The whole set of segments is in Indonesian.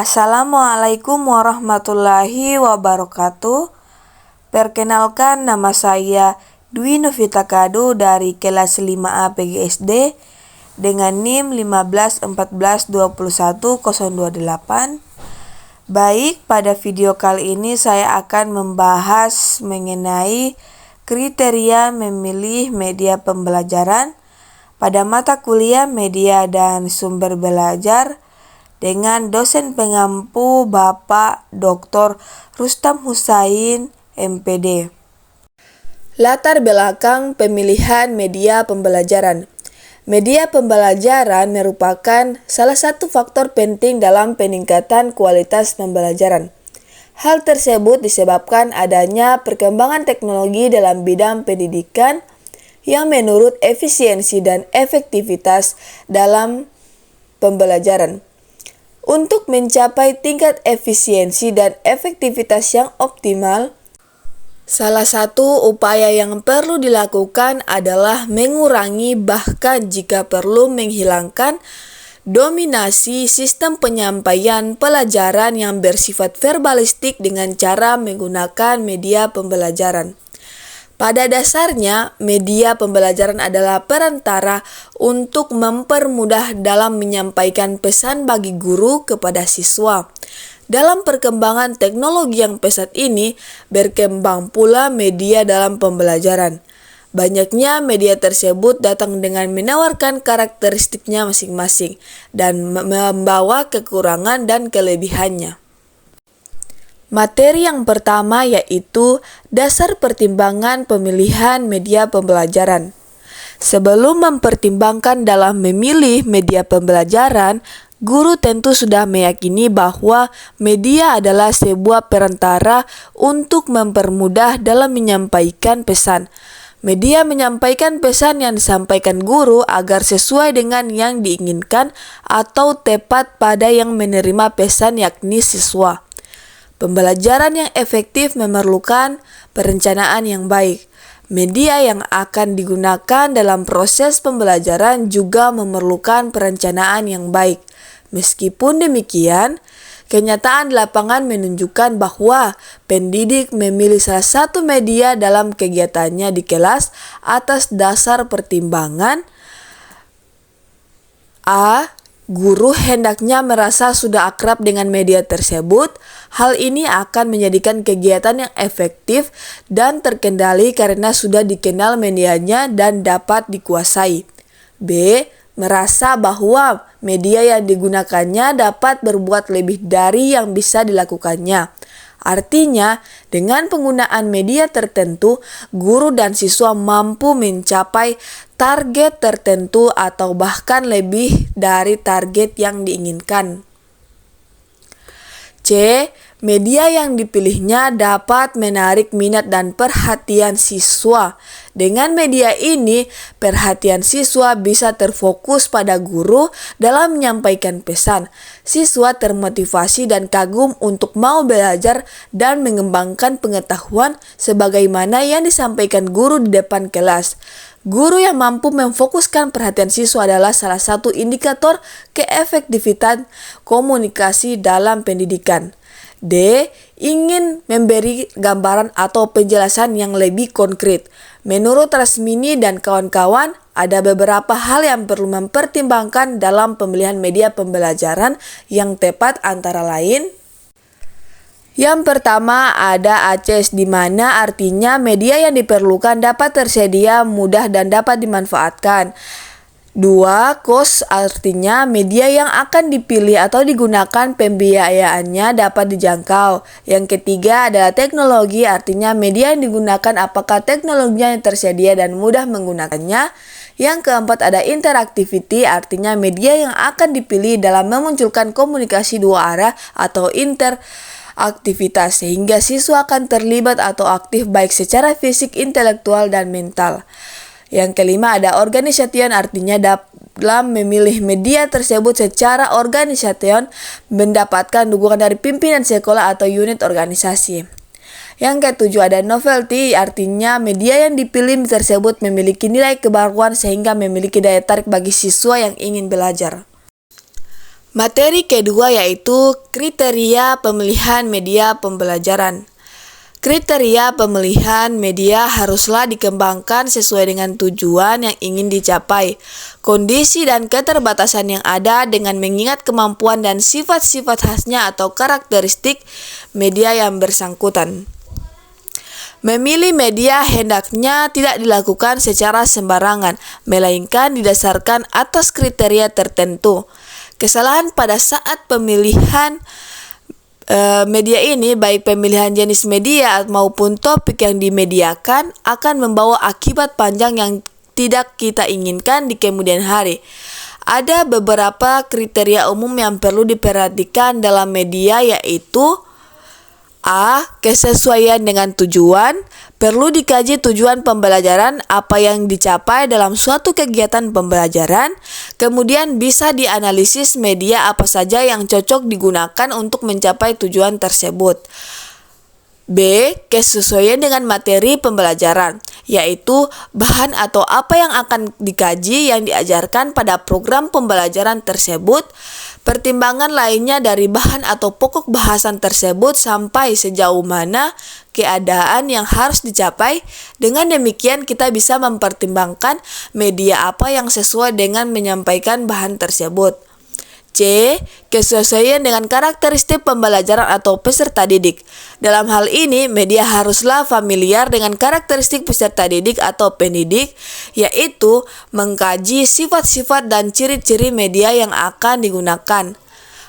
Assalamualaikum warahmatullahi wabarakatuh. Perkenalkan, nama saya Dwi Novita Kado dari kelas 5A PGSD dengan NIM 1514210028. Baik, pada video kali ini saya akan membahas mengenai kriteria memilih media pembelajaran pada mata kuliah media dan sumber belajar dengan dosen pengampu Bapak Dr. Rustam Husain, MPD. Latar belakang pemilihan media pembelajaran. Media pembelajaran merupakan salah satu faktor penting dalam peningkatan kualitas pembelajaran. Hal tersebut disebabkan adanya perkembangan teknologi dalam bidang pendidikan yang menurut efisiensi dan efektivitas dalam pembelajaran. Untuk mencapai tingkat efisiensi dan efektivitas yang optimal, salah satu upaya yang perlu dilakukan adalah mengurangi bahkan jika perlu menghilangkan dominasi sistem penyampaian pelajaran yang bersifat verbalistik dengan cara menggunakan media pembelajaran. Pada dasarnya, media pembelajaran adalah perantara untuk mempermudah dalam menyampaikan pesan bagi guru kepada siswa. Dalam perkembangan teknologi yang pesat ini, berkembang pula media dalam pembelajaran. Banyaknya media tersebut datang dengan menawarkan karakteristiknya masing-masing dan membawa kekurangan dan kelebihannya. Materi yang pertama yaitu dasar pertimbangan pemilihan media pembelajaran. Sebelum mempertimbangkan dalam memilih media pembelajaran, guru tentu sudah meyakini bahwa media adalah sebuah perantara untuk mempermudah dalam menyampaikan pesan. Media menyampaikan pesan yang disampaikan guru agar sesuai dengan yang diinginkan atau tepat pada yang menerima pesan yakni siswa. Pembelajaran yang efektif memerlukan perencanaan yang baik. Media yang akan digunakan dalam proses pembelajaran juga memerlukan perencanaan yang baik. Meskipun demikian, kenyataan di lapangan menunjukkan bahwa pendidik memilih salah satu media dalam kegiatannya di kelas atas dasar pertimbangan A. Guru hendaknya merasa sudah akrab dengan media tersebut. Hal ini akan menjadikan kegiatan yang efektif dan terkendali karena sudah dikenal medianya dan dapat dikuasai. B. Merasa bahwa media yang digunakannya dapat berbuat lebih dari yang bisa dilakukannya. Artinya, dengan penggunaan media tertentu, guru dan siswa mampu mencapai target tertentu atau bahkan lebih dari target yang diinginkan. C. Media yang dipilihnya dapat menarik minat dan perhatian siswa. Dengan media ini, perhatian siswa bisa terfokus pada guru dalam menyampaikan pesan. Siswa termotivasi dan kagum untuk mau belajar dan mengembangkan pengetahuan sebagaimana yang disampaikan guru di depan kelas. Guru yang mampu memfokuskan perhatian siswa adalah salah satu indikator keefektifan komunikasi dalam pendidikan. D. Ingin memberi gambaran atau penjelasan yang lebih konkret. Menurut Rasmini dan kawan-kawan, ada beberapa hal yang perlu mempertimbangkan dalam pemilihan media pembelajaran yang tepat antara lain. Yang pertama ada ACES, di mana artinya media yang diperlukan dapat tersedia mudah dan dapat dimanfaatkan. 2. Cost, artinya media yang akan dipilih atau digunakan pembiayaannya dapat dijangkau. Yang ketiga adalah teknologi, artinya media yang digunakan apakah teknologinya yang tersedia dan mudah menggunakannya. Yang keempat ada interactivity, artinya media yang akan dipilih dalam memunculkan komunikasi dua arah atau interaktivitas sehingga siswa akan terlibat atau aktif baik secara fisik, intelektual, dan mental. Yang kelima ada organisation, artinya dalam memilih media tersebut secara organisation mendapatkan dukungan dari pimpinan sekolah atau unit organisasi. Yang ketujuh ada novelty, artinya media yang dipilih tersebut memiliki nilai kebaruan sehingga memiliki daya tarik bagi siswa yang ingin belajar. Materi kedua yaitu kriteria pemilihan media pembelajaran. Kriteria pemilihan media haruslah dikembangkan sesuai dengan tujuan yang ingin dicapai, kondisi dan keterbatasan yang ada dengan mengingat kemampuan dan sifat-sifat khasnya atau karakteristik media yang bersangkutan. Memilih media hendaknya tidak dilakukan secara sembarangan, melainkan didasarkan atas kriteria tertentu. Kesalahan pada saat pemilihan media ini, baik pemilihan jenis media maupun topik yang dimediakan, akan membawa akibat panjang yang tidak kita inginkan di kemudian hari. Ada beberapa kriteria umum yang perlu diperhatikan dalam media, yaitu A. Kesesuaian dengan tujuan. Perlu dikaji tujuan pembelajaran, apa yang dicapai dalam suatu kegiatan pembelajaran. Kemudian bisa dianalisis media apa saja yang cocok digunakan untuk mencapai tujuan tersebut. B. Kesesuaian dengan materi pembelajaran, yaitu bahan atau apa yang akan dikaji yang diajarkan pada program pembelajaran tersebut. Pertimbangan lainnya dari bahan atau pokok bahasan tersebut sampai sejauh mana keadaan yang harus dicapai. Dengan demikian kita bisa mempertimbangkan media apa yang sesuai dengan menyampaikan bahan tersebut. C. Kesesuaian dengan karakteristik pembelajaran atau peserta didik. Dalam hal ini, media haruslah familiar dengan karakteristik peserta didik atau pendidik, yaitu mengkaji sifat-sifat dan ciri-ciri media yang akan digunakan.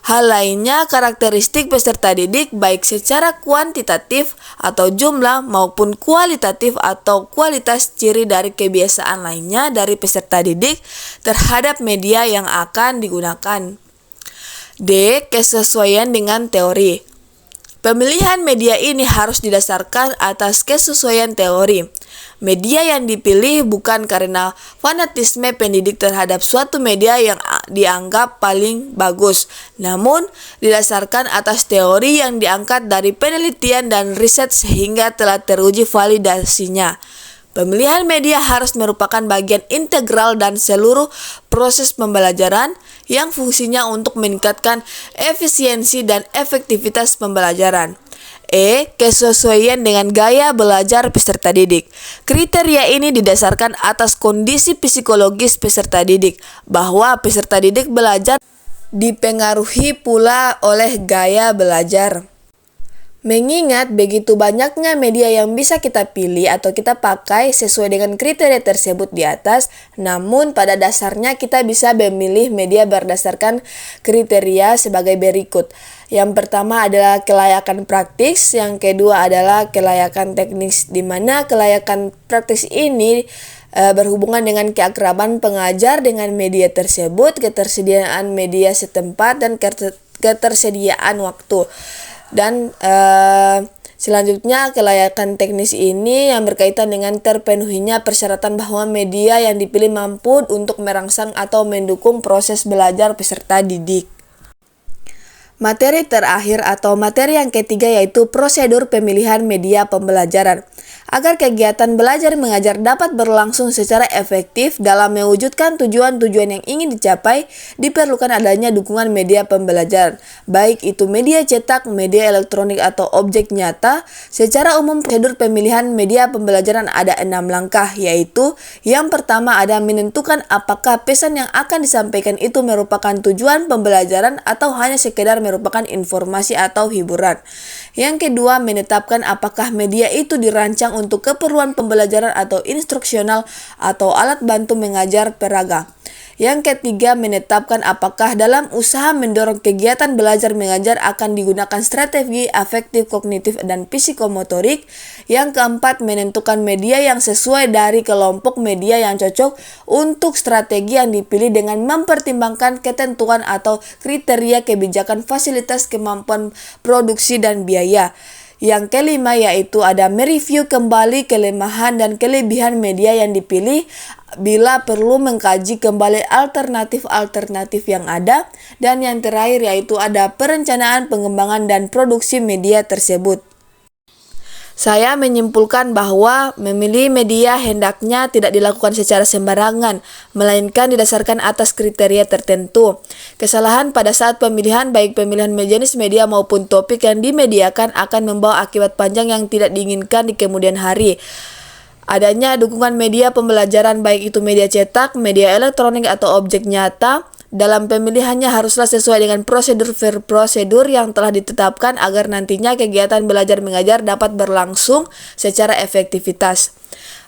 Hal lainnya, karakteristik peserta didik baik secara kuantitatif atau jumlah maupun kualitatif atau kualitas ciri dari kebiasaan lainnya dari peserta didik terhadap media yang akan digunakan. D. Kesesuaian dengan teori. Pemilihan media ini harus didasarkan atas kesesuaian teori. Media yang dipilih bukan karena fanatisme pendidik terhadap suatu media yang dianggap paling bagus, namun didasarkan atas teori yang diangkat dari penelitian dan riset sehingga telah teruji validasinya. Pemilihan media harus merupakan bagian integral dan seluruh proses pembelajaran yang fungsinya untuk meningkatkan efisiensi dan efektivitas pembelajaran. E. Kesesuaian dengan gaya belajar peserta didik. Kriteria ini didasarkan atas kondisi psikologis peserta didik, bahwa peserta didik belajar dipengaruhi pula oleh gaya belajar. Mengingat begitu banyaknya media yang bisa kita pilih atau kita pakai sesuai dengan kriteria tersebut di atas, namun pada dasarnya kita bisa memilih media berdasarkan kriteria sebagai berikut. Yang pertama adalah kelayakan praktis, yang kedua adalah kelayakan teknis, di mana kelayakan praktis ini berhubungan dengan keakraban pengajar dengan media tersebut, ketersediaan media setempat, dan ketersediaan waktu. Dan selanjutnya kelayakan teknis ini yang berkaitan dengan terpenuhinya persyaratan bahwa media yang dipilih mampu untuk merangsang atau mendukung proses belajar peserta didik. Materi terakhir atau materi yang ketiga yaitu prosedur pemilihan media pembelajaran. Agar kegiatan belajar mengajar dapat berlangsung secara efektif dalam mewujudkan tujuan-tujuan yang ingin dicapai, diperlukan adanya dukungan media pembelajaran, baik itu media cetak, media elektronik, atau objek nyata. Secara umum, prosedur pemilihan media pembelajaran ada 6 langkah, yaitu yang pertama ada menentukan apakah pesan yang akan disampaikan itu merupakan tujuan pembelajaran atau hanya sekedar merupakan informasi atau hiburan. Yang kedua, menetapkan apakah media itu dirancang untuk keperluan pembelajaran atau instruksional atau alat bantu mengajar peraga. Yang ketiga, menetapkan apakah dalam usaha mendorong kegiatan belajar mengajar akan digunakan strategi afektif, kognitif, dan psikomotorik. Yang keempat, menentukan media yang sesuai dari kelompok media yang cocok untuk strategi yang dipilih dengan mempertimbangkan ketentuan atau kriteria kebijakan, fasilitas, kemampuan produksi, dan biaya. Yang kelima yaitu ada mereview kembali kelemahan dan kelebihan media yang dipilih, bila perlu mengkaji kembali alternatif-alternatif yang ada. Dan yang terakhir yaitu ada perencanaan pengembangan dan produksi media tersebut. Saya menyimpulkan bahwa memilih media hendaknya tidak dilakukan secara sembarangan, melainkan didasarkan atas kriteria tertentu. Kesalahan pada saat pemilihan, baik pemilihan jenis media maupun topik yang dimediakan, akan membawa akibat panjang yang tidak diinginkan di kemudian hari. Adanya dukungan media pembelajaran, baik itu media cetak, media elektronik, atau objek nyata, dalam pemilihannya haruslah sesuai dengan prosedur yang telah ditetapkan agar nantinya kegiatan belajar mengajar dapat berlangsung secara efektivitas.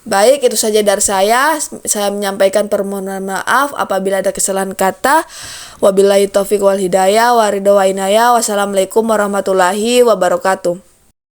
Baik, itu saja dari saya. Saya menyampaikan permohonan maaf apabila ada kesalahan kata. Wabillahi taufiq wal hidayah, wa ridho wa inayah. Wassalamualaikum warahmatullahi wabarakatuh.